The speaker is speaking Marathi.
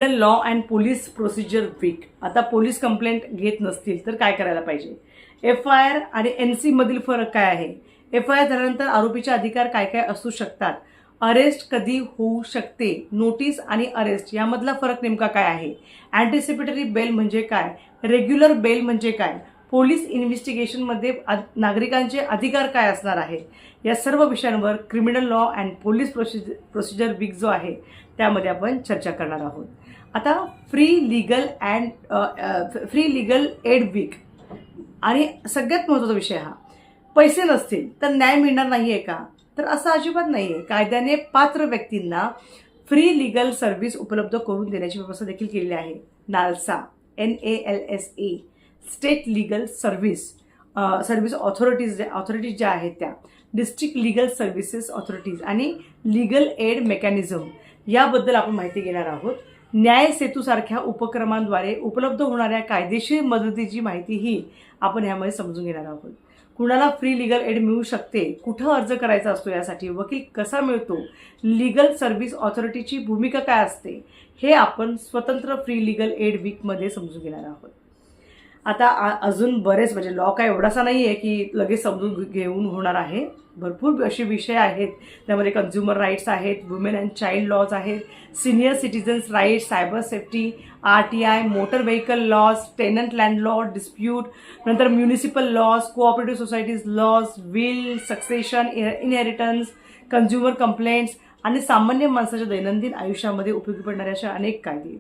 Law and police procedure week. आता पोलीस कंप्लेंट घेत नसतील तर काय करायला पाहिजे? FIR आणि NC मधील फरक काय आहे? FIR झाल्यानंतर आरोपीचे अधिकार काय काय असू शकतात? अरेस्ट कधी होऊ शकते? नोटीस आणि अरेस्ट यामधला फरक नेमका काय आहे? अँटिसिपेटरी बेल म्हणजे काय? रेग्युलर बेल म्हणजे काय? पोलीस इन्व्हेस्टिगेशनमध्ये नागरिकांचे अधिकार काय असणार आहे? या सर्व विषयांवर criminal law and police procedure week जो आहे त्यामध्ये आपण चर्चा करणार आहोत. आता फ्री लीगल एड वीक आणि सगळ्यात महत्त्वाचा विषय हा, पैसे नसतील तर न्याय मिळणार नाहीये का? तर असं अजिबात नाहीये. कायद्याने पात्र व्यक्तींना फ्री लीगल सर्व्हिस उपलब्ध करून देण्याची व्यवस्था देखील केलेली आहे. NALSA NALSA state legal service authorities ज्या आहेत त्या डिस्ट्रिक्ट लीगल सर्व्हिसेस ऑथॉरिटीज आणि लीगल एड मेकॅनिझम याबद्दल आपण माहिती घेणार आहोत. न्याय सेतू सारख्या उपक्रमांद्वारे उपलब्ध होणाऱ्या कायदेशीर मदतीची माहितीही आपण यामध्ये समजून घेणार आहोत. कुणाला फ्री लीगल एड मिळू शकते, कुठं अर्ज करायचा असतो, यासाठी वकील कसा मिळतो, लीगल सर्व्हिस ऑथॉरिटीची भूमिका काय असते, हे आपण स्वतंत्र फ्री लीगल एड वीकमध्ये समजून घेणार आहोत. आता अजून बरेच म्हणजे लॉ काय एवढासा नाही आहे की लगेच समजून घेऊन होणार आहे. भरपूर असे विषय आहेत. त्यामध्ये कन्झ्युमर राईट्स आहेत, वुमेन अँड चाइल्ड लॉज आहेत, senior citizens rights, cyber safety, RTI, motor vehicle laws, tenant land law dispute, नंतर municipal laws, cooperative societies laws, will, succession, inheritance, consumer complaints आणि सामान्य माणसाच्या दैनंदिन आयुष्यामध्ये उपयोगी पडणाऱ्या अशा अनेक कायदे.